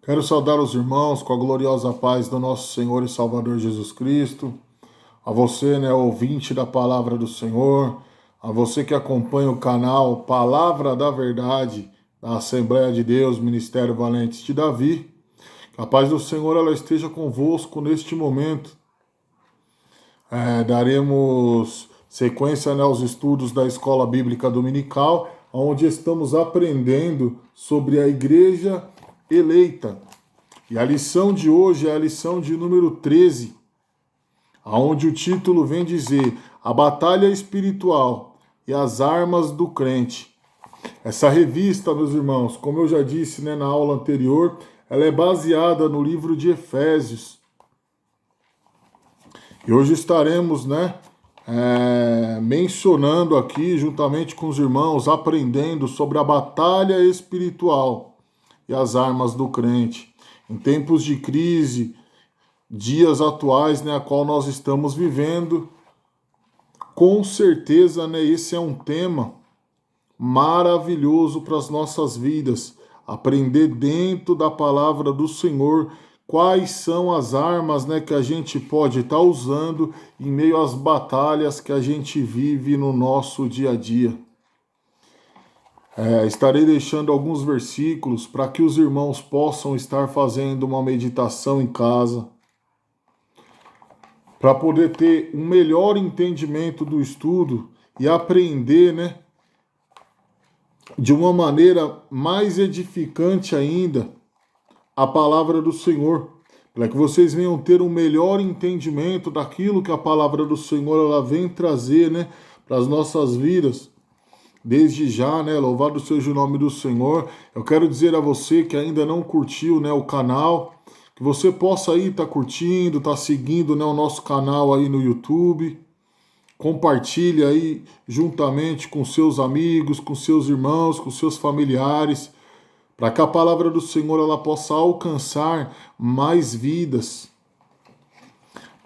Quero saudar os irmãos com a gloriosa paz do nosso Senhor e Salvador Jesus Cristo. A você, ouvinte da palavra do Senhor, a você que acompanha o canal Palavra da Verdade da Assembleia de Deus, Ministério Valentes de Davi. Que a paz do Senhor ela esteja convosco neste momento. Daremos sequência aos estudos da Escola Bíblica Dominical, onde estamos aprendendo sobre a Igreja Eleita. E a lição de hoje é a lição de número 13, onde o título vem dizer A Batalha Espiritual e as Armas do Crente. Essa revista, meus irmãos, como eu já disse na aula anterior, ela é baseada no livro de Efésios. E hoje estaremos mencionando aqui, juntamente com os irmãos, aprendendo sobre a batalha espiritual e as armas do crente. Em tempos de crise, dias atuais, a qual nós estamos vivendo, com certeza, esse é um tema maravilhoso para as nossas vidas. Aprender dentro da palavra do Senhor quais são as armas, que a gente pode estar usando em meio às batalhas que a gente vive no nosso dia a dia. Estarei deixando alguns versículos para que os irmãos possam estar fazendo uma meditação em casa, para poder ter um melhor entendimento do estudo e aprender, de uma maneira mais edificante ainda, a palavra do Senhor, para que vocês venham ter um melhor entendimento daquilo que a palavra do Senhor ela vem trazer, para as nossas vidas. Desde já, louvado seja o nome do Senhor. Eu quero dizer a você que ainda não curtiu, o canal, que você possa aí estar curtindo, estar seguindo, o nosso canal aí no YouTube. Compartilhe aí juntamente com seus amigos, com seus irmãos, com seus familiares, para que a palavra do Senhor ela possa alcançar mais vidas.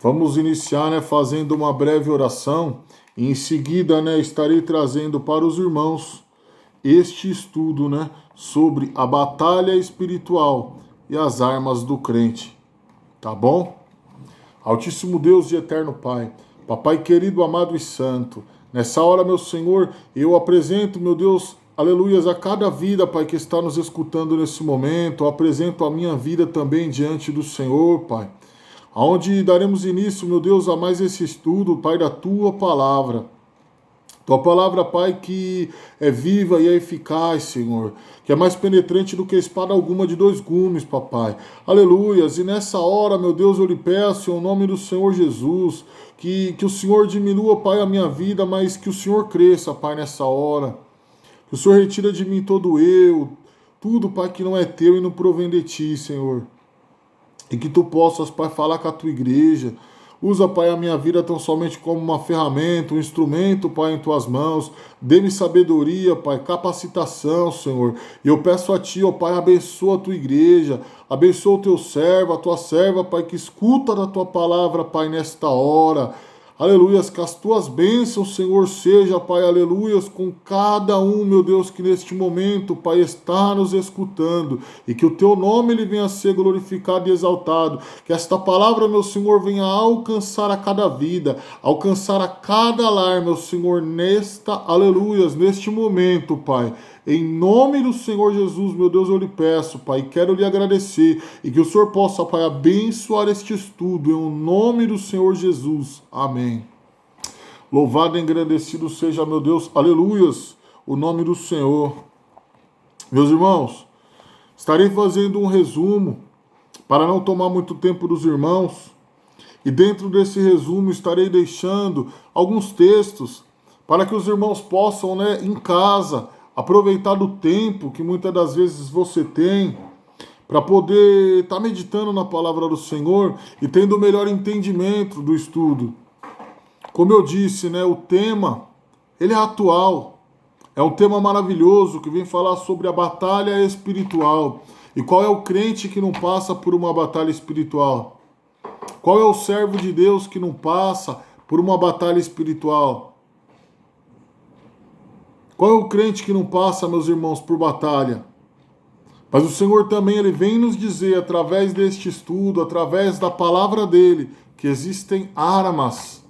Vamos iniciar, fazendo uma breve oração. E em seguida, estarei trazendo para os irmãos este estudo, sobre a batalha espiritual e as armas do crente. Tá bom? Altíssimo Deus e eterno Pai, Papai querido, amado e santo, nessa hora, meu Senhor, eu apresento, meu Deus, aleluias, a cada vida, Pai, que está nos escutando nesse momento. Eu apresento a minha vida também diante do Senhor, Pai, aonde daremos início, meu Deus, a mais esse estudo, Pai, da Tua Palavra. Tua Palavra, Pai, que é viva e é eficaz, Senhor, que é mais penetrante do que espada alguma de dois gumes, Papai. Aleluias. E nessa hora, meu Deus, eu lhe peço, em nome do Senhor Jesus, que o Senhor diminua, Pai, a minha vida, mas que o Senhor cresça, Pai, nessa hora. Que o Senhor retira de mim todo eu, tudo, Pai, que não é teu e não provém de ti, Senhor. E que tu possas, Pai, falar com a tua igreja. Usa, Pai, a minha vida tão somente como uma ferramenta, um instrumento, Pai, em tuas mãos. Dê-me sabedoria, Pai, capacitação, Senhor. E eu peço a ti, ó Pai, abençoa a tua igreja, abençoa o teu servo, a tua serva, Pai, que escuta da tua palavra, Pai, nesta hora. Aleluias, que as tuas bênçãos, Senhor, seja, Pai, aleluias, com cada um, meu Deus, que neste momento, Pai, está nos escutando, e que o teu nome ele venha a ser glorificado e exaltado, que esta palavra, meu Senhor, venha a alcançar a cada vida, alcançar a cada lar, meu Senhor, aleluias, neste momento, Pai. Em nome do Senhor Jesus, meu Deus, eu lhe peço, Pai, quero lhe agradecer e que o Senhor possa, Pai, abençoar este estudo, em nome do Senhor Jesus. Amém. Louvado e engrandecido seja, meu Deus, aleluias, o nome do Senhor. Meus irmãos, estarei fazendo um resumo para não tomar muito tempo dos irmãos e dentro desse resumo estarei deixando alguns textos para que os irmãos possam, em casa, aproveitar do tempo que muitas das vezes você tem para poder estar meditando na palavra do Senhor e tendo o melhor entendimento do estudo. Como eu disse, o tema, ele é atual. É um tema maravilhoso que vem falar sobre a batalha espiritual. E qual é o crente que não passa por uma batalha espiritual? Qual é o servo de Deus que não passa por uma batalha espiritual? Qual é o crente que não passa, meus irmãos, por batalha? Mas o Senhor também ele vem nos dizer, através deste estudo, através da palavra dele, que existem armas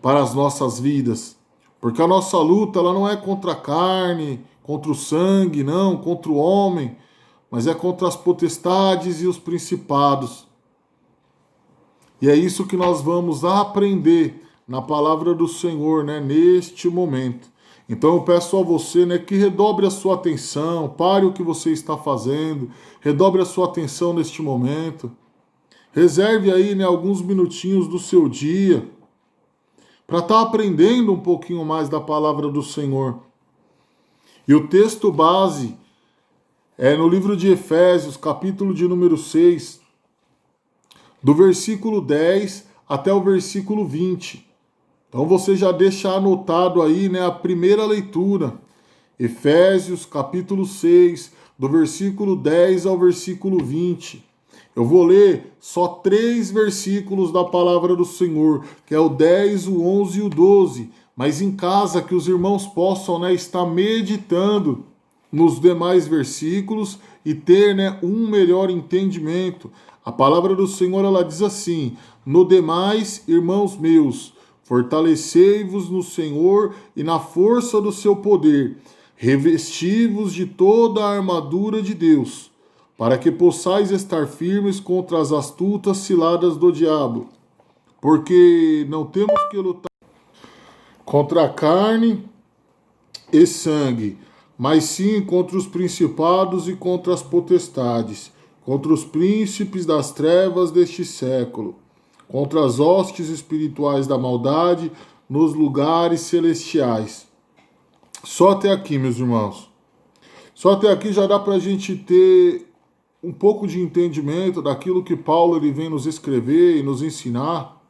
para as nossas vidas. Porque a nossa luta ela não é contra a carne, contra o sangue, não, contra o homem, mas é contra as potestades e os principados. E é isso que nós vamos aprender na palavra do Senhor, né, neste momento. Então eu peço a você, né, que redobre a sua atenção, pare o que você está fazendo, redobre a sua atenção neste momento. Reserve aí, né, alguns minutinhos do seu dia para estar aprendendo um pouquinho mais da palavra do Senhor. E o texto base é no livro de Efésios, capítulo de número 6, do versículo 10 até o versículo 20. Então você já deixa anotado aí, né, a primeira leitura. Efésios, capítulo 6, do versículo 10 ao versículo 20. Eu vou ler só 3 versículos da palavra do Senhor, que é o 10, o 11 e o 12. Mas em casa que os irmãos possam, né, estar meditando nos demais versículos e ter, né, um melhor entendimento. A palavra do Senhor ela diz assim: no demais, irmãos meus, fortalecei-vos no Senhor e na força do seu poder, revesti-vos de toda a armadura de Deus, para que possais estar firmes contra as astutas ciladas do diabo. Porque não temos que lutar contra a carne e sangue, mas sim contra os principados e contra as potestades, contra os príncipes das trevas deste século, contra as hostes espirituais da maldade nos lugares celestiais. Só até aqui, meus irmãos. Só até aqui já dá para a gente ter um pouco de entendimento daquilo que Paulo ele vem nos escrever e nos ensinar,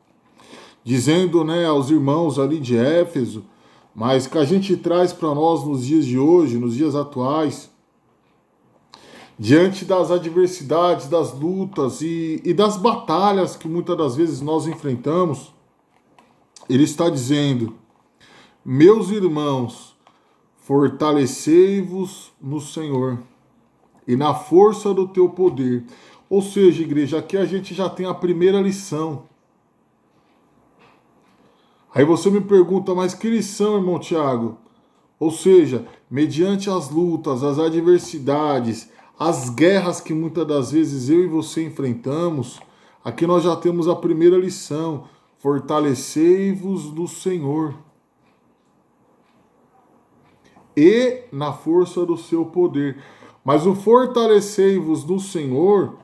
dizendo, né, aos irmãos ali de Éfeso, mas que a gente traz para nós nos dias de hoje, nos dias atuais, diante das adversidades, das lutas e das batalhas que muitas das vezes nós enfrentamos. Ele está dizendo: meus irmãos, fortalecei-vos no Senhor e na força do teu poder. Ou seja, igreja, aqui a gente já tem a primeira lição. Aí você me pergunta, mas que lição, irmão Tiago? Ou seja, mediante as lutas, as adversidades, as guerras que muitas das vezes eu e você enfrentamos, aqui nós já temos a primeira lição: fortalecei-vos no Senhor e na força do seu poder. Mas o fortalecei-vos no Senhor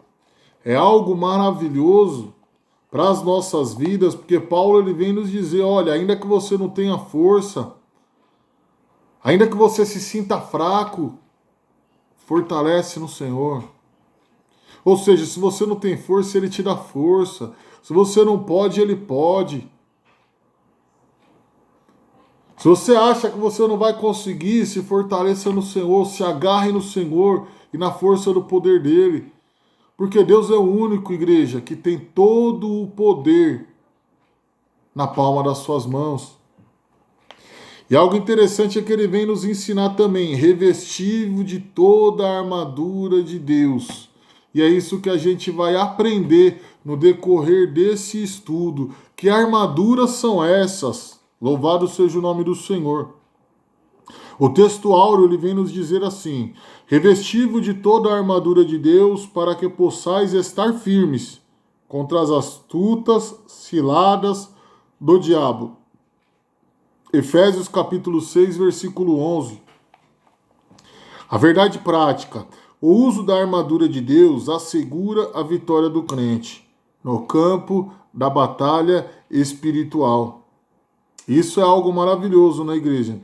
é algo maravilhoso para as nossas vidas, porque Paulo ele vem nos dizer, olha, ainda que você não tenha força, ainda que você se sinta fraco, fortalece no Senhor. Ou seja, se você não tem força, ele te dá força. Se você não pode, ele pode. Se você acha que você não vai conseguir, se fortaleça no Senhor, se agarre no Senhor e na força do poder dele. Porque Deus é o único, igreja, que tem todo o poder na palma das suas mãos. E algo interessante é que ele vem nos ensinar também, revestivo de toda a armadura de Deus. E é isso que a gente vai aprender no decorrer desse estudo. Que armaduras são essas? Louvado seja o nome do Senhor. O texto áureo ele vem nos dizer assim: revestivo de toda a armadura de Deus, para que possais estar firmes contra as astutas ciladas do diabo. Efésios capítulo 6, versículo 11. A verdade prática: o uso da armadura de Deus assegura a vitória do crente no campo da batalha espiritual. Isso é algo maravilhoso na igreja.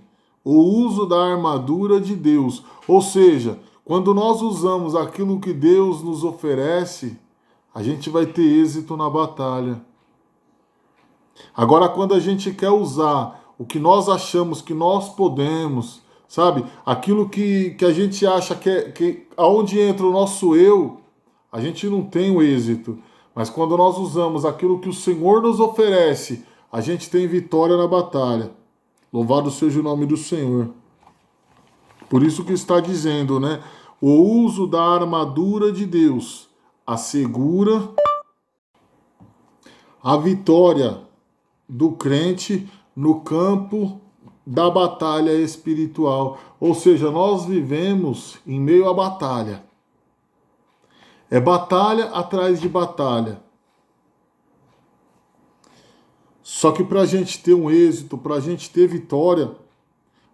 O uso da armadura de Deus. Ou seja, quando nós usamos aquilo que Deus nos oferece, a gente vai ter êxito na batalha. Agora, quando a gente quer usar o que nós achamos que nós podemos, sabe? Aquilo que a gente acha que aonde entra o nosso eu, a gente não tem o êxito. Mas quando nós usamos aquilo que o Senhor nos oferece, a gente tem vitória na batalha. Louvado seja o nome do Senhor. Por isso que está dizendo, né? O uso da armadura de Deus assegura a vitória do crente no campo da batalha espiritual. Ou seja, nós vivemos em meio à batalha. É batalha atrás de batalha. Só que para a gente ter um êxito, para a gente ter vitória,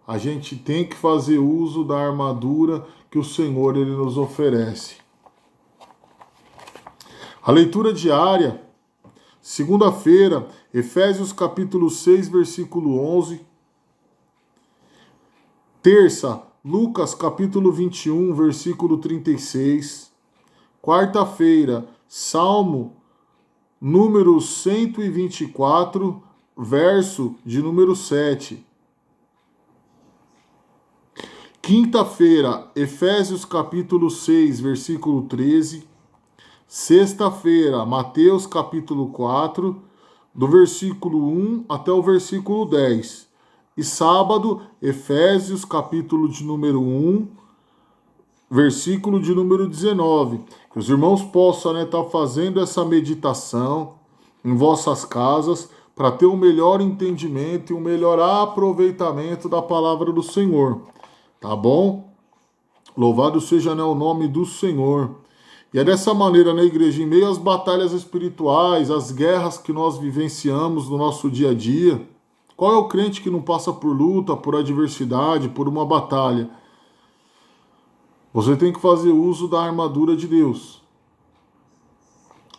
a gente tem que fazer uso da armadura que o Senhor ele nos oferece. A leitura diária, segunda-feira, Efésios capítulo 6, versículo 11. Terça, Lucas capítulo 21, versículo 36. Quarta-feira, Salmo número 124, verso de número 7. Quinta-feira, Efésios capítulo 6, versículo 13. Sexta-feira, Mateus capítulo 4, do versículo 1 até o versículo 10. E sábado, Efésios capítulo de número 1, versículo de número 19. Que os irmãos possam estar fazendo essa meditação em vossas casas para ter um melhor entendimento e um melhor aproveitamento da palavra do Senhor. Tá bom? Louvado seja, né, o nome do Senhor. E é dessa maneira, né, igreja, em meio às batalhas espirituais, às guerras que nós vivenciamos no nosso dia a dia, qual é o crente que não passa por luta, por adversidade, por uma batalha? Você tem que fazer uso da armadura de Deus.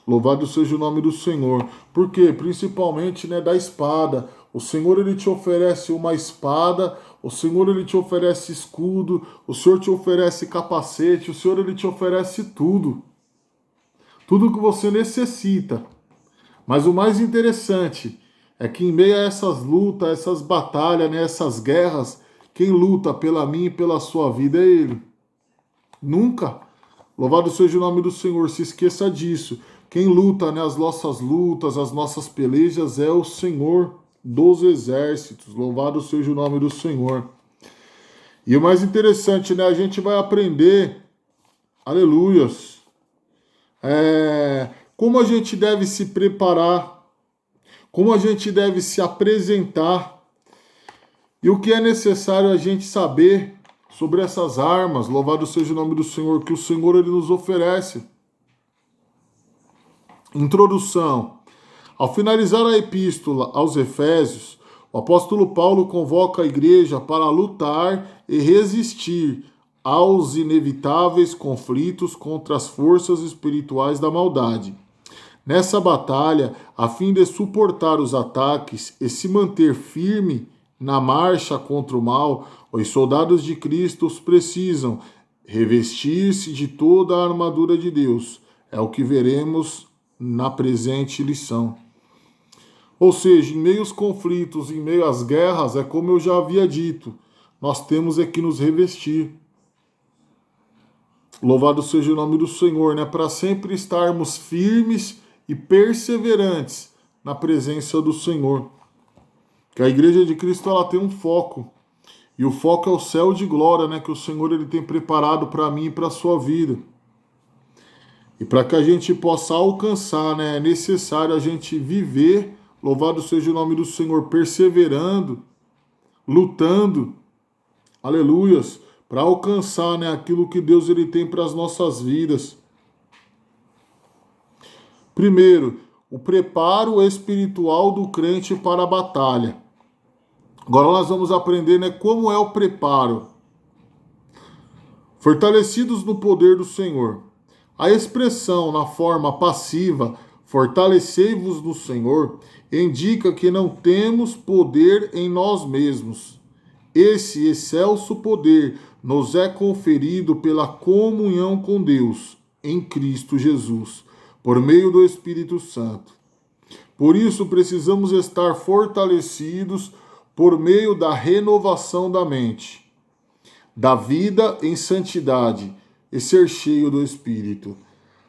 Louvado seja o nome do Senhor. Por quê? Principalmente, né, da espada. O Senhor ele te oferece uma espada, o Senhor ele te oferece escudo, o Senhor te oferece capacete, o Senhor ele te oferece tudo. Tudo que você necessita. Mas o mais interessante é que em meio a essas lutas, essas batalhas, né, essas guerras, quem luta pela minha e pela sua vida é Ele. Nunca. Louvado seja o nome do Senhor, se esqueça disso. Quem luta, né, as nossas lutas, as nossas pelejas é o Senhor dos exércitos. Louvado seja o nome do Senhor. E o mais interessante, né, a gente vai aprender, aleluias, como a gente deve se preparar, como a gente deve se apresentar e o que é necessário a gente saber sobre essas armas. Louvado seja o nome do Senhor, que o Senhor ele nos oferece. Introdução. Ao finalizar a epístola aos Efésios, o apóstolo Paulo convoca a igreja para lutar e resistir aos inevitáveis conflitos contra as forças espirituais da maldade. Nessa batalha, a fim de suportar os ataques e se manter firme na marcha contra o mal, os soldados de Cristo precisam revestir-se de toda a armadura de Deus. É o que veremos na presente lição. Ou seja, em meio aos conflitos, em meio às guerras, é como eu já havia dito, nós temos é que nos revestir. Louvado seja o nome do Senhor, né? Para sempre estarmos firmes e perseverantes na presença do Senhor. Que a igreja de Cristo ela tem um foco. E o foco é o céu de glória, né? Que o Senhor ele tem preparado para mim e para a sua vida. E para que a gente possa alcançar, né? É necessário a gente viver, louvado seja o nome do Senhor, perseverando, lutando, aleluias, para alcançar, né, aquilo que Deus ele tem para as nossas vidas. Primeiro, o preparo espiritual do crente para a batalha. Agora nós vamos aprender, né, como é o preparo. Fortalecidos no poder do Senhor. A expressão na forma passiva, fortalecei-vos no Senhor, indica que não temos poder em nós mesmos. Esse excelso poder nos é conferido pela comunhão com Deus, em Cristo Jesus, por meio do Espírito Santo. Por isso precisamos estar fortalecidos por meio da renovação da mente, da vida em santidade e ser cheio do Espírito.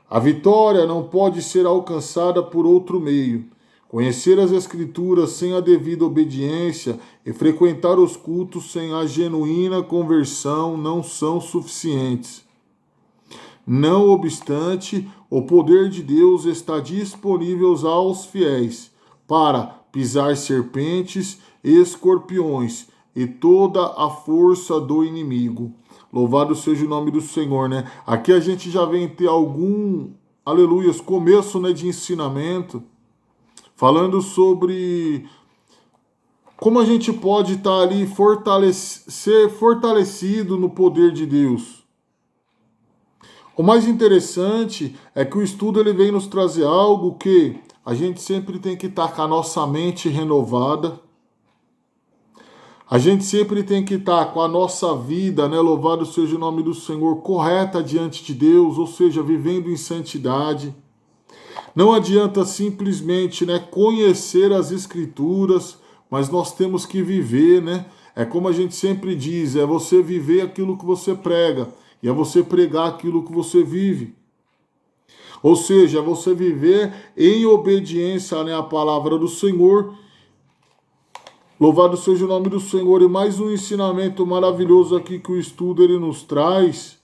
A vitória não pode ser alcançada por outro meio. Conhecer as Escrituras sem a devida obediência e frequentar os cultos sem a genuína conversão não são suficientes. Não obstante, o poder de Deus está disponível aos fiéis para pisar serpentes e escorpiões e toda a força do inimigo. Louvado seja o nome do Senhor, né? Aqui a gente já vem ter aleluias, começo, né, de ensinamento, falando sobre como a gente pode estar ali ser fortalecido no poder de Deus. O mais interessante é que o estudo ele vem nos trazer algo que a gente sempre tem que estar com a nossa mente renovada. A gente sempre tem que estar com a nossa vida, né, louvado seja o nome do Senhor, correta diante de Deus, ou seja, vivendo em santidade. Não adianta simplesmente, né, conhecer as Escrituras, mas nós temos que viver, né? É como a gente sempre diz, é você viver aquilo que você prega, e é você pregar aquilo que você vive. Ou seja, é você viver em obediência, né, à palavra do Senhor. Louvado seja o nome do Senhor. E mais um ensinamento maravilhoso aqui que o estudo ele nos traz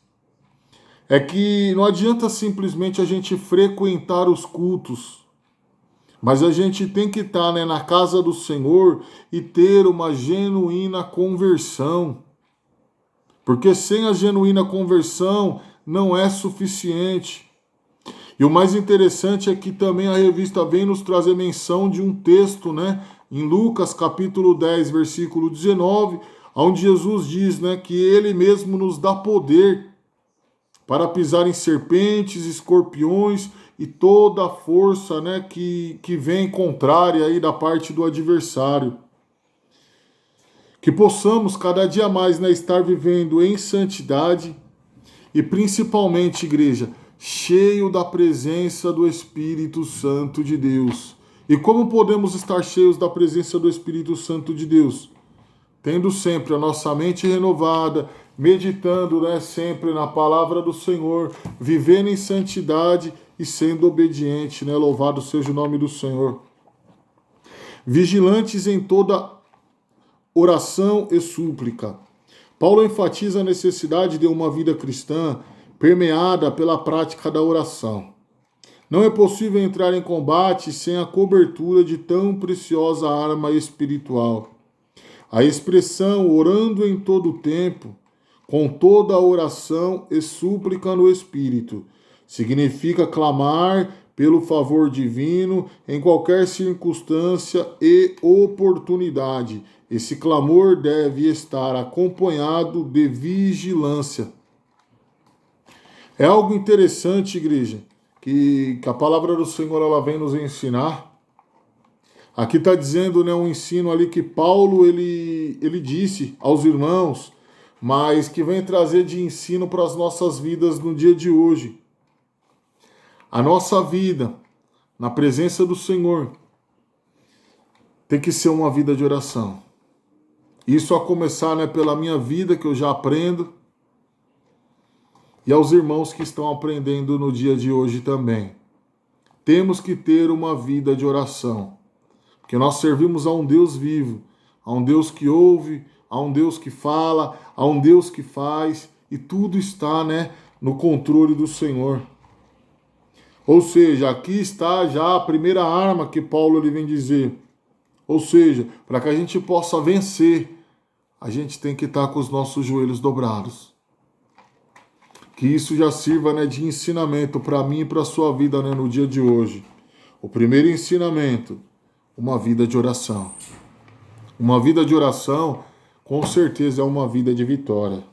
é que não adianta simplesmente a gente frequentar os cultos, mas a gente tem que estar, né, na casa do Senhor e ter uma genuína conversão. Porque sem a genuína conversão não é suficiente. E o mais interessante é que também a revista vem nos trazer menção de um texto, né, em Lucas capítulo 10, versículo 19, onde Jesus diz, né, que ele mesmo nos dá poder para pisar em serpentes, escorpiões e toda a força, né, que vem contrária aí da parte do adversário. Que possamos cada dia mais, né, estar vivendo em santidade e principalmente, igreja, cheio da presença do Espírito Santo de Deus. E como podemos estar cheios da presença do Espírito Santo de Deus? Tendo sempre a nossa mente renovada, meditando, né, sempre na palavra do Senhor, vivendo em santidade e sendo obediente, né? Louvado seja o nome do Senhor. Vigilantes em toda oração e súplica. Paulo enfatiza a necessidade de uma vida cristã permeada pela prática da oração. Não é possível entrar em combate sem a cobertura de tão preciosa arma espiritual. A expressão orando em todo o tempo, com toda a oração e súplica no Espírito, significa clamar pelo favor divino em qualquer circunstância e oportunidade. Esse clamor deve estar acompanhado de vigilância. É algo interessante, igreja, que a palavra do Senhor ela vem nos ensinar. Aqui está dizendo, né, um ensino ali que Paulo ele disse aos irmãos, mas que vem trazer de ensino para as nossas vidas no dia de hoje. A nossa vida na presença do Senhor tem que ser uma vida de oração. Isso a começar, né, pela minha vida que eu já aprendo e aos irmãos que estão aprendendo no dia de hoje também. Temos que ter uma vida de oração. Porque nós servimos a um Deus vivo, a um Deus que ouve, a um Deus que fala, a um Deus que faz, e tudo está, né, no controle do Senhor. Ou seja, aqui está já a primeira arma que Paulo ele vem dizer. Ou seja, para que a gente possa vencer, a gente tem que estar com os nossos joelhos dobrados. Que isso já sirva, né, de ensinamento para mim e para a sua vida, né, no dia de hoje. O primeiro ensinamento: uma vida de oração. Uma vida de oração, com certeza, é uma vida de vitória.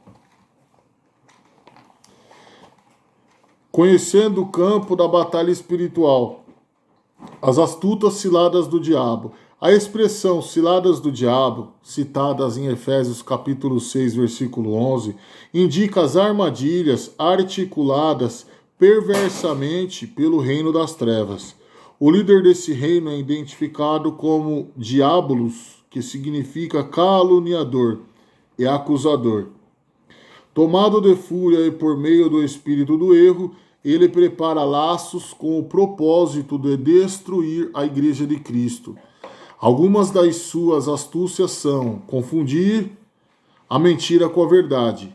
Conhecendo o campo da batalha espiritual, as astutas ciladas do diabo. A expressão ciladas do diabo, citadas em Efésios capítulo 6, versículo 11, indica as armadilhas articuladas perversamente pelo reino das trevas. O líder desse reino é identificado como Diabolos, que significa caluniador e acusador. Tomado de fúria e por meio do espírito do erro, ele prepara laços com o propósito de destruir a igreja de Cristo. Algumas das suas astúcias são confundir a mentira com a verdade,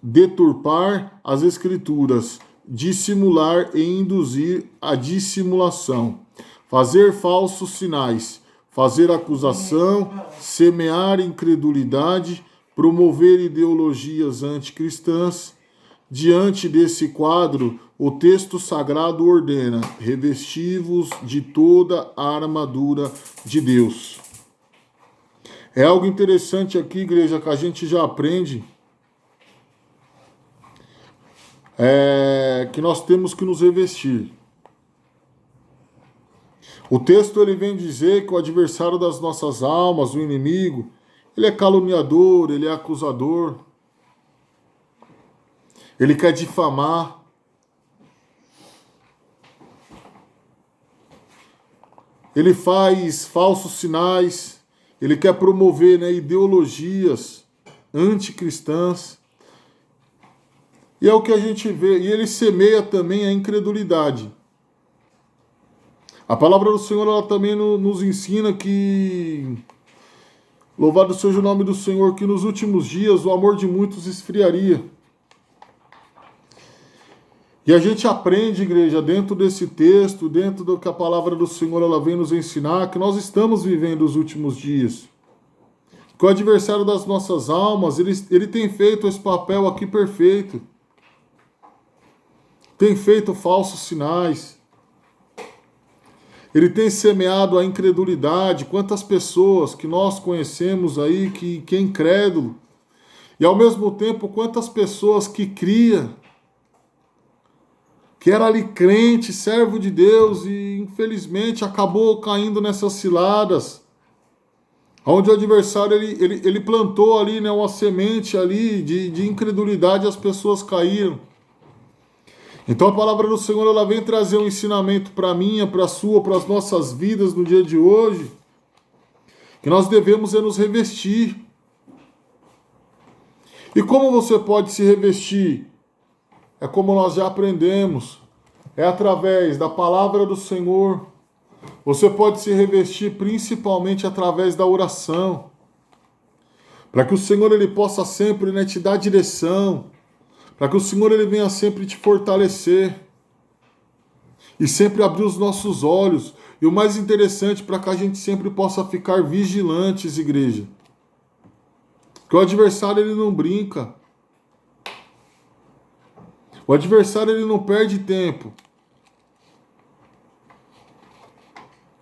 deturpar as escrituras, dissimular e induzir a dissimulação, fazer falsos sinais, fazer acusação, semear incredulidade, promover ideologias anticristãs. Diante desse quadro, o texto sagrado ordena: revesti-vos de toda a armadura de Deus. É algo interessante aqui, igreja, que a gente já aprende, que nós temos que nos revestir. O texto ele vem dizer que o adversário das nossas almas, o inimigo, ele é caluniador, ele é acusador, ele quer difamar, ele faz falsos sinais, ele quer promover, né, ideologias anticristãs. E é o que a gente vê, e ele semeia também a incredulidade. A palavra do Senhor ela também nos ensina que, louvado seja o nome do Senhor, que nos últimos dias o amor de muitos esfriaria. E a gente aprende, igreja, dentro desse texto, dentro do que a palavra do Senhor ela vem nos ensinar, que nós estamos vivendo os últimos dias. Que o adversário das nossas almas, ele tem feito esse papel aqui perfeito. Tem feito falsos sinais. Ele tem semeado a incredulidade. Quantas pessoas que nós conhecemos aí que é incrédulo. E ao mesmo tempo, quantas pessoas que cria, que era ali crente, servo de Deus e infelizmente acabou caindo nessas ciladas. Onde o adversário ele plantou ali, né, uma semente ali de incredulidade e as pessoas caíram. Então a palavra do Senhor ela vem trazer um ensinamento para mim, para a sua, para as nossas vidas no dia de hoje, que nós devemos nos revestir. E como você pode se revestir? É como nós já aprendemos, é através da palavra do Senhor. Você pode se revestir principalmente através da oração, para que o Senhor ele possa sempre, né, te dar direção, para que o Senhor ele venha sempre te fortalecer e sempre abrir os nossos olhos. E o mais interessante, para que a gente sempre possa ficar vigilantes, igreja. Porque o adversário ele não brinca. O adversário ele não perde tempo.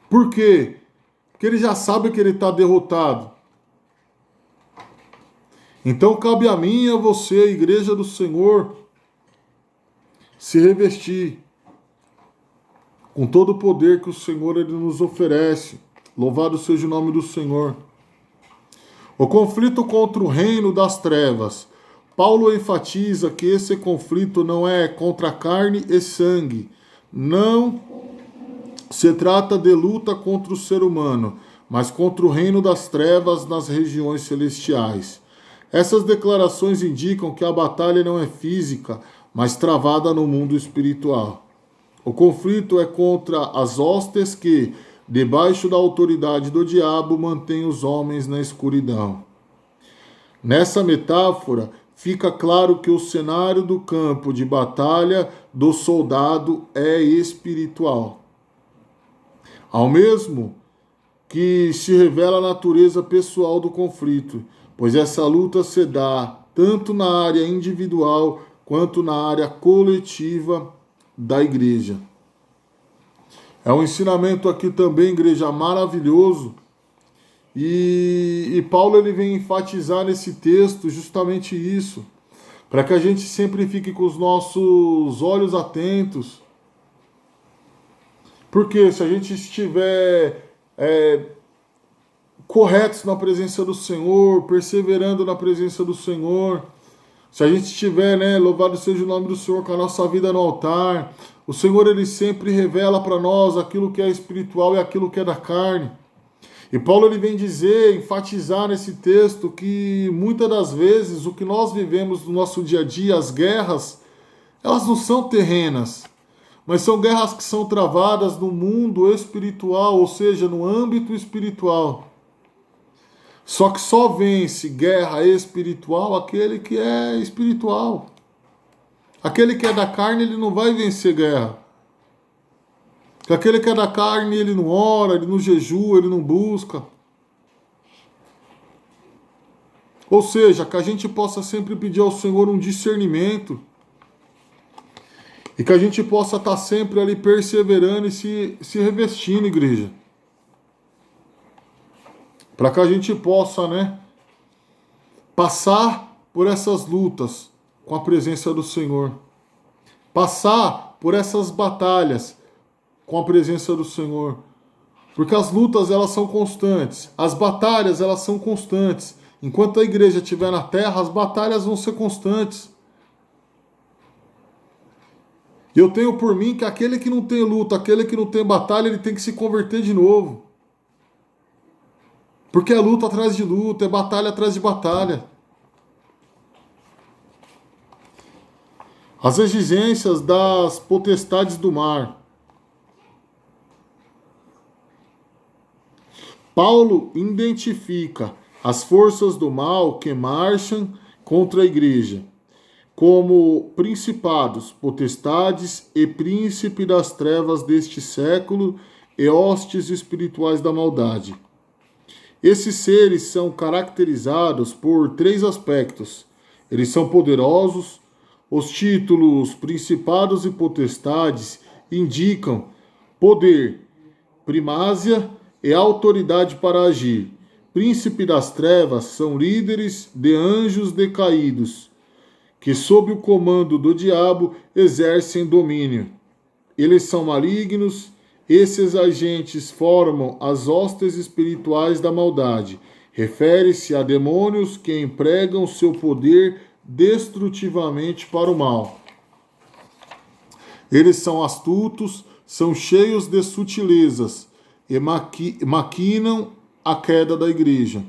Por quê? Porque ele já sabe que ele está derrotado. Então cabe a mim e a você, a igreja do Senhor, se revestir com todo o poder que o Senhor ele nos oferece. Louvado seja o nome do Senhor. O conflito contra o reino das trevas. Paulo enfatiza que esse conflito não é contra carne e sangue. Não se trata de luta contra o ser humano, mas contra o reino das trevas nas regiões celestiais. Essas declarações indicam que a batalha não é física, mas travada no mundo espiritual. O conflito é contra as hostes que, debaixo da autoridade do diabo, mantêm os homens na escuridão. Nessa metáfora, fica claro que o cenário do campo de batalha do soldado é espiritual. Ao mesmo que se revela a natureza pessoal do conflito, pois essa luta se dá tanto na área individual quanto na área coletiva da igreja. É um ensinamento aqui também, igreja, maravilhoso. E Paulo ele vem enfatizar nesse texto justamente isso, para que a gente sempre fique com os nossos olhos atentos. Porque se a gente estiver corretos na presença do Senhor, perseverando na presença do Senhor, se a gente estiver, né, louvado seja o nome do Senhor, com a nossa vida no altar, o Senhor ele sempre revela para nós aquilo que é espiritual e aquilo que é da carne. E Paulo ele vem dizer, enfatizar nesse texto que muitas das vezes o que nós vivemos no nosso dia a dia, as guerras, Elas não são terrenas, mas são guerras que são travadas no mundo espiritual, ou seja, no âmbito espiritual. Só que só vence guerra espiritual aquele que é espiritual. Aquele que é da carne, ele não vai vencer guerra. Porque aquele que é da carne, ele não ora, ele não jejua, ele não busca. Ou seja, que a gente possa sempre pedir ao Senhor um discernimento. E que a gente possa estar sempre ali perseverando e se revestindo, igreja. Para que a gente possa, né, passar por essas lutas com a presença do Senhor. Passar por essas batalhas com a presença do Senhor. Porque as lutas, elas são constantes. As batalhas, elas são constantes. Enquanto a igreja estiver na terra, as batalhas vão ser constantes. Eu tenho por mim que aquele que não tem luta, aquele que não tem batalha, ele tem que se converter de novo. Porque é luta atrás de luta, é batalha atrás de batalha. As exigências das potestades do mar. Paulo identifica as forças do mal que marcham contra a igreja, como principados, potestades e príncipe das trevas deste século e hostes espirituais da maldade. Esses seres são caracterizados por três aspectos. Eles são poderosos. Os títulos principados e potestades indicam poder, primácia e autoridade para agir. Príncipe das trevas são líderes de anjos decaídos, que sob o comando do diabo exercem domínio. Eles são malignos. Esses agentes formam as hostes espirituais da maldade. Refere-se a demônios que empregam seu poder destrutivamente para o mal. Eles são astutos, são cheios de sutilezas e maquinam a queda da igreja.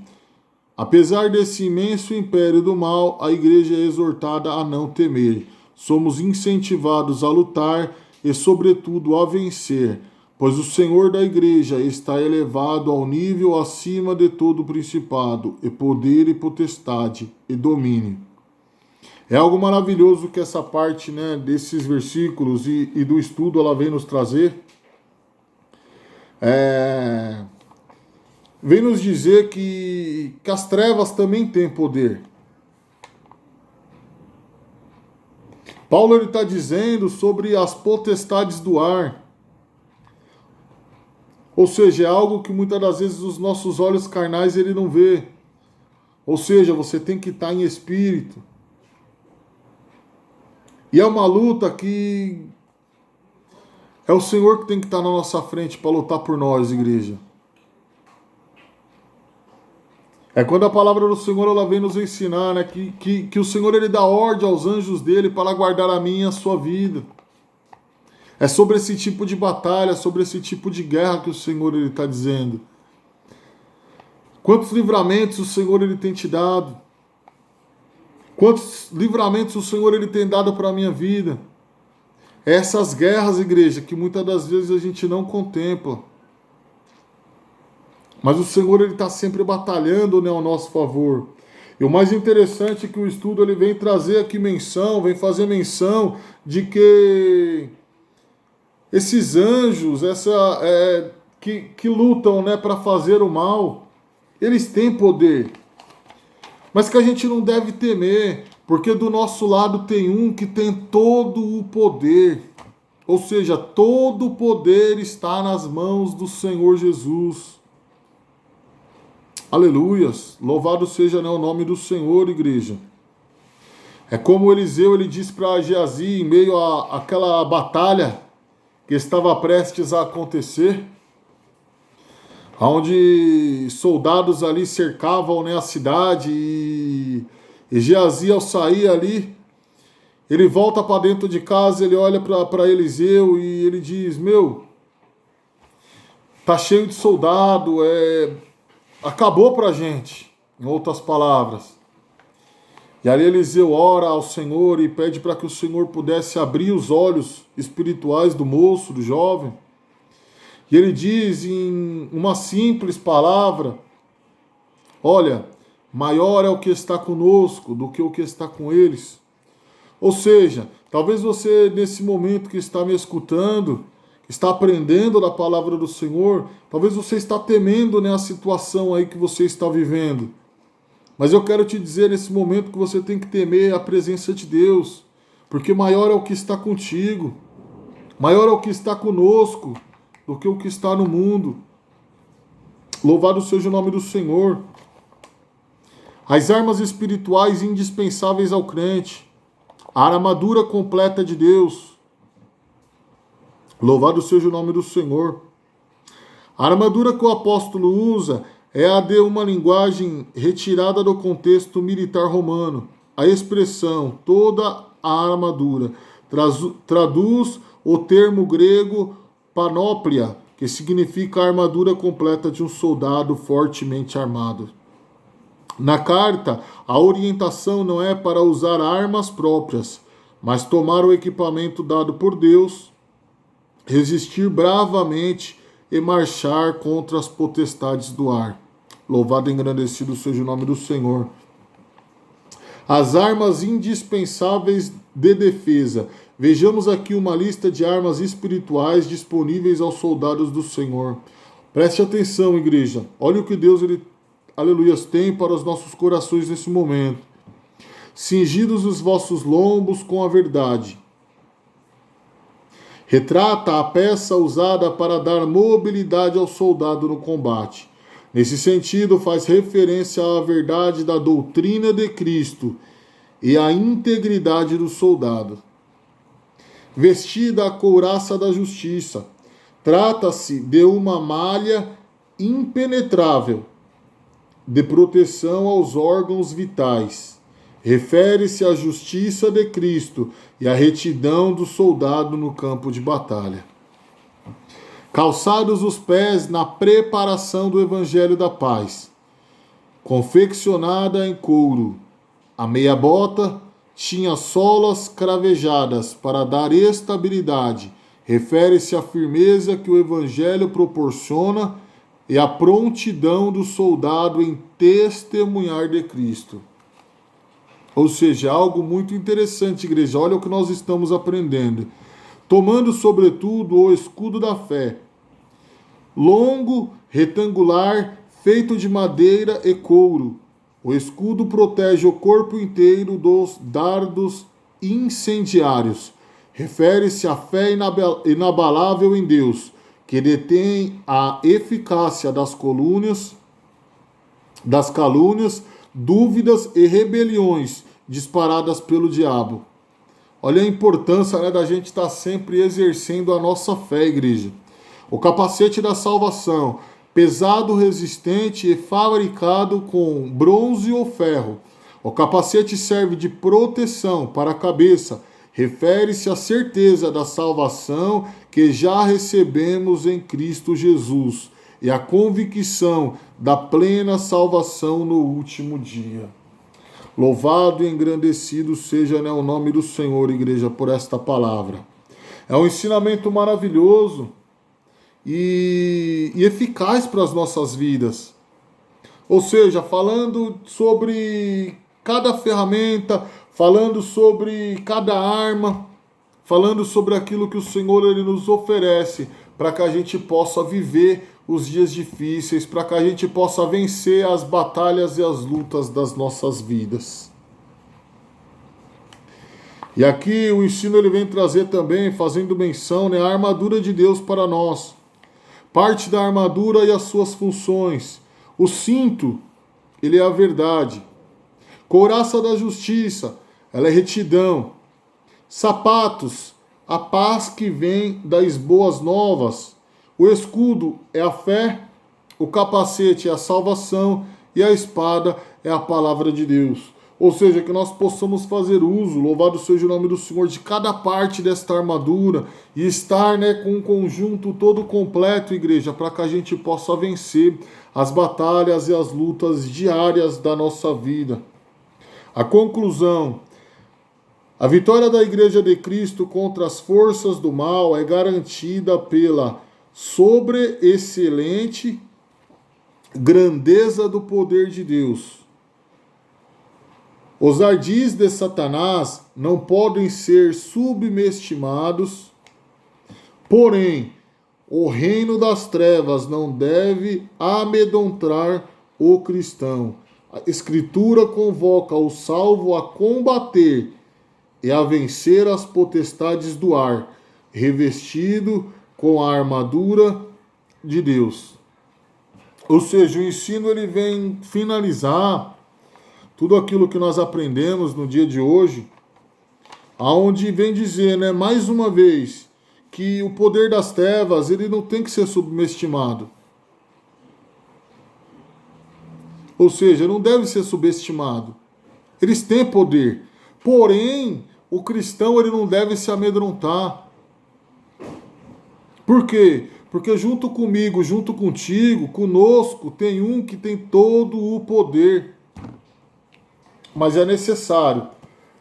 Apesar desse imenso império do mal, a igreja é exortada a não temer. Somos incentivados a lutar e, sobretudo, a vencer, pois o Senhor da igreja está elevado ao nível acima de todo principado, e poder e potestade e domínio. É algo maravilhoso que essa parte, né, desses versículos e do estudo ela vem nos trazer. Vem nos dizer que as trevas também têm poder. Paulo está dizendo sobre as potestades do ar. Ou seja, é algo que muitas das vezes os nossos olhos carnais ele não vê. Ou seja, você tem que estar em espírito. E é uma luta que é o Senhor que tem que estar na nossa frente para lutar por nós, igreja. É quando a palavra do Senhor ela vem nos ensinar, né, que o Senhor ele dá ordem aos anjos dele para guardar a minha e a sua vida. É sobre esse tipo de batalha, sobre esse tipo de guerra que o Senhor ele está dizendo. Quantos livramentos o Senhor ele tem te dado? Quantos livramentos o Senhor ele tem dado para a minha vida? Essas guerras, igreja, que muitas das vezes a gente não contempla. Mas o Senhor ele está sempre batalhando, né, ao nosso favor. E o mais interessante é que o estudo ele vem trazer aqui vem fazer menção de que esses anjos, que lutam, né, para fazer o mal, eles têm poder. Mas que a gente não deve temer, porque do nosso lado tem um que tem todo o poder. Ou seja, todo o poder está nas mãos do Senhor Jesus. Aleluias! Louvado seja, né, o nome do Senhor, igreja. É como Eliseu ele disse para Geazi, em meio àquela batalha que estava prestes a acontecer, onde soldados ali cercavam, né, a cidade, e Geazi, ao sair ali, ele volta para dentro de casa, ele olha para Eliseu e ele diz: tá cheio de soldado, acabou pra gente, em outras palavras. E aí Eliseu ora ao Senhor e pede para que o Senhor pudesse abrir os olhos espirituais do moço, do jovem. E ele diz em uma simples palavra: olha, maior é o que está conosco do que o que está com eles. Ou seja, talvez você nesse momento que está me escutando, está aprendendo da palavra do Senhor, talvez você está temendo, né, a situação aí que você está vivendo. Mas eu quero te dizer nesse momento que você tem que temer a presença de Deus, porque maior é o que está contigo, maior é o que está conosco do que o que está no mundo. Louvado seja o nome do Senhor. As armas espirituais indispensáveis ao crente, a armadura completa de Deus. Louvado seja o nome do Senhor. A armadura que o apóstolo usa é a de uma linguagem retirada do contexto militar romano. A expressão toda a armadura traduz o termo grego panóplia, que significa a armadura completa de um soldado fortemente armado. Na carta, a orientação não é para usar armas próprias, mas tomar o equipamento dado por Deus, resistir bravamente e marchar contra as potestades do ar. Louvado e engrandecido seja o nome do Senhor. As armas indispensáveis de defesa. Vejamos aqui uma lista de armas espirituais disponíveis aos soldados do Senhor. Preste atenção, igreja. Olha o que Deus, aleluias, tem para os nossos corações nesse momento. Cingidos os vossos lombos com a verdade. Retrata a peça usada para dar mobilidade ao soldado no combate. Nesse sentido, faz referência à verdade da doutrina de Cristo e à integridade do soldado. Vestida a couraça da justiça. Trata-se de uma malha impenetrável de proteção aos órgãos vitais. Refere-se à justiça de Cristo e à retidão do soldado no campo de batalha. Calçados os pés na preparação do Evangelho da Paz. Confeccionada em couro. A meia bota tinha solas cravejadas para dar estabilidade. Refere-se à firmeza que o Evangelho proporciona e à prontidão do soldado em testemunhar de Cristo. Ou seja, algo muito interessante, igreja. Olha o que nós estamos aprendendo. Tomando, sobretudo, o escudo da fé. Longo, retangular, feito de madeira e couro. O escudo protege o corpo inteiro dos dardos incendiários. Refere-se à fé inabalável em Deus, que detém a eficácia das calúnias, dúvidas e rebeliões disparadas pelo diabo. Olha a importância, né, da gente estar sempre exercendo a nossa fé, igreja. O capacete da salvação, pesado, resistente e fabricado com bronze ou ferro. O capacete serve de proteção para a cabeça. Refere-se à certeza da salvação que já recebemos em Cristo Jesus e à convicção da plena salvação no último dia. Louvado e engrandecido seja, né, o nome do Senhor, igreja, por esta palavra. É um ensinamento maravilhoso e eficaz para as nossas vidas. Ou seja, falando sobre cada ferramenta, falando sobre cada arma, falando sobre aquilo que o Senhor ele nos oferece para que a gente possa viver os dias difíceis, para que a gente possa vencer as batalhas e as lutas das nossas vidas. E aqui o ensino ele vem trazer também, fazendo menção, né, a armadura de Deus para nós. Parte da armadura e as suas funções. O cinto, ele é a verdade. Couraça da justiça, ela é retidão. Sapatos, a paz que vem das boas novas. O escudo é a fé, o capacete é a salvação e a espada é a palavra de Deus. Ou seja, que nós possamos fazer uso, louvado seja o nome do Senhor, de cada parte desta armadura e estar, né, com um conjunto todo completo, igreja, para que a gente possa vencer as batalhas e as lutas diárias da nossa vida. A conclusão: a vitória da Igreja de Cristo contra as forças do mal é garantida pela sobreexcelente grandeza do poder de Deus. Os ardis de Satanás não podem ser subestimados, porém, o reino das trevas não deve amedrontar o cristão. A Escritura convoca o salvo a combater e a vencer as potestades do ar, revestido com a armadura de Deus. Ou seja, o ensino ele vem finalizar tudo aquilo que nós aprendemos no dia de hoje, aonde vem dizer, né, mais uma vez, que o poder das trevas ele não tem que ser subestimado. Ou seja, não deve ser subestimado. Eles têm poder. Porém, o cristão ele não deve se amedrontar. Por quê? Porque junto comigo, junto contigo, conosco, tem um que tem todo o poder. Mas é necessário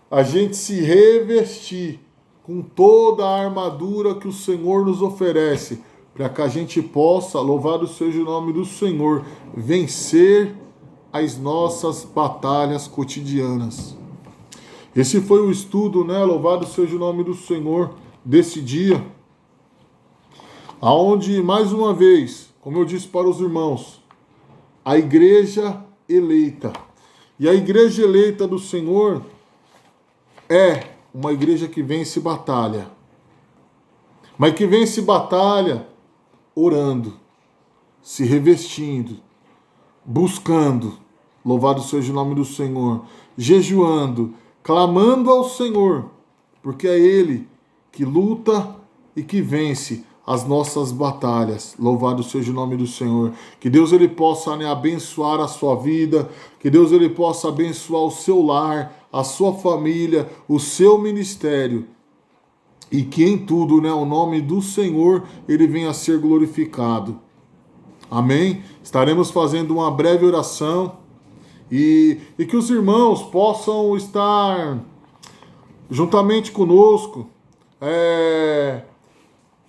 a gente se revestir com toda a armadura que o Senhor nos oferece, para que a gente possa, louvado seja o nome do Senhor, vencer as nossas batalhas cotidianas. Esse foi o estudo, né? Louvado seja o nome do Senhor, desse dia, aonde, mais uma vez, como eu disse para os irmãos, a igreja eleita. E a igreja eleita do Senhor é uma igreja que vence batalha. Mas que vence batalha orando, se revestindo, buscando, louvado seja o nome do Senhor, jejuando, clamando ao Senhor, porque é Ele que luta e que vence as nossas batalhas. Louvado seja o nome do Senhor. Que Deus ele possa, né, abençoar a sua vida, que Deus ele possa abençoar o seu lar, a sua família, o seu ministério, e que em tudo, né, o nome do Senhor ele venha a ser glorificado. Amém? Estaremos fazendo uma breve oração e que os irmãos possam estar juntamente conosco,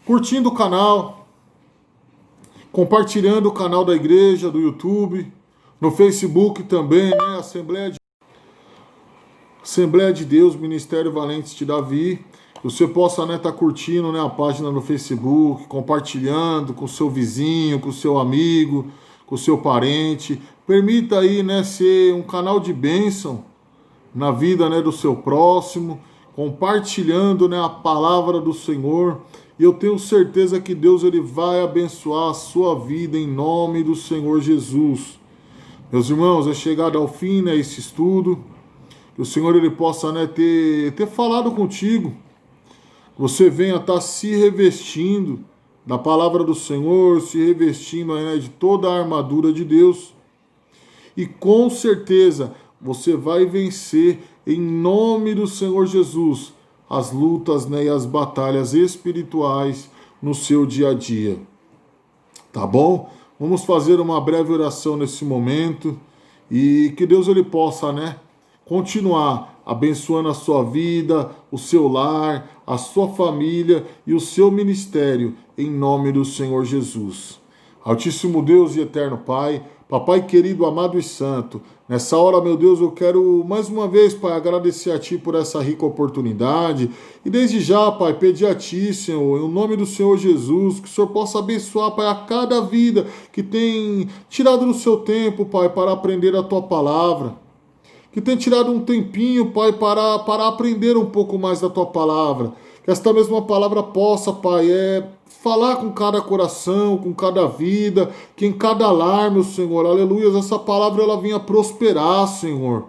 curtindo o canal, compartilhando o canal da igreja, do YouTube, no Facebook também, né? Assembleia de Deus, Ministério Valentes de Davi. Você possa, né, estar curtindo, né, a página no Facebook, compartilhando com o seu vizinho, com o seu amigo, com o seu parente. Permita aí, né, ser um canal de bênção na vida, né, do seu próximo, compartilhando, né, a palavra do Senhor. E eu tenho certeza que Deus ele vai abençoar a sua vida em nome do Senhor Jesus. Meus irmãos, é chegado ao fim, né, esse estudo. Que o Senhor ele possa, né, ter falado contigo. Você venha estar se revestindo da palavra do Senhor, se revestindo, né, de toda a armadura de Deus. E com certeza você vai vencer em nome do Senhor Jesus as lutas, né, e as batalhas espirituais no seu dia a dia. Tá bom? Vamos fazer uma breve oração nesse momento e que Deus ele possa, né, continuar abençoando a sua vida, o seu lar, a sua família e o seu ministério em nome do Senhor Jesus. Altíssimo Deus e eterno Pai, Papai querido, amado e santo, nessa hora, meu Deus, eu quero mais uma vez, Pai, agradecer a Ti por essa rica oportunidade e desde já, Pai, pedir a Ti, Senhor, em nome do Senhor Jesus, que o Senhor possa abençoar, Pai, a cada vida que tem tirado do seu tempo, Pai, para aprender a Tua palavra, que tem tirado um tempinho, Pai, para aprender um pouco mais da Tua palavra, que esta mesma palavra possa, Pai, falar com cada coração, com cada vida, que em cada lar, meu Senhor, aleluia, essa palavra ela venha prosperar, Senhor.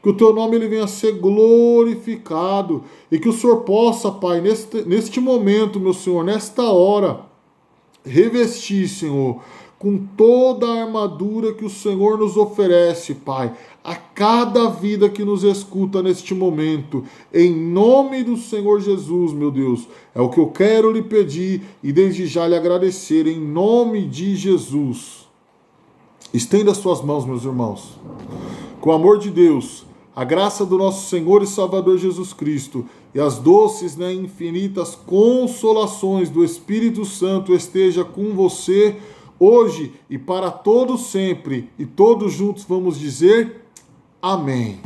Que o Teu nome ele venha a ser glorificado e que o Senhor possa, Pai, neste momento, meu Senhor, nesta hora, revestir, Senhor, com toda a armadura que o Senhor nos oferece, Pai, a cada vida que nos escuta neste momento, em nome do Senhor Jesus, meu Deus, é o que eu quero lhe pedir e desde já lhe agradecer, em nome de Jesus. Estenda as suas mãos, meus irmãos. Com o amor de Deus, a graça do nosso Senhor e Salvador Jesus Cristo e as doces, né, infinitas consolações do Espírito Santo esteja com você hoje e para todos sempre. E todos juntos vamos dizer amém.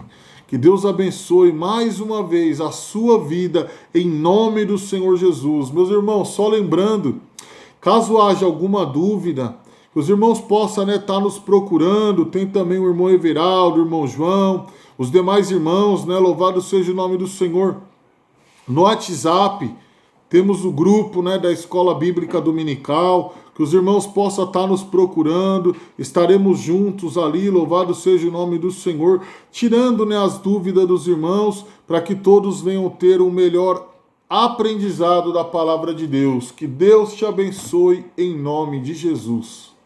Que Deus abençoe mais uma vez a sua vida em nome do Senhor Jesus. Meus irmãos, só lembrando, caso haja alguma dúvida, que os irmãos possam estar nos procurando. Tem também o irmão Everaldo, o irmão João, os demais irmãos, louvado seja o nome do Senhor. No WhatsApp, temos o grupo da Escola Bíblica Dominical, que os irmãos possam estar nos procurando, estaremos juntos ali, louvado seja o nome do Senhor, tirando as dúvidas dos irmãos, para que todos venham ter o melhor aprendizado da palavra de Deus. Que Deus te abençoe em nome de Jesus.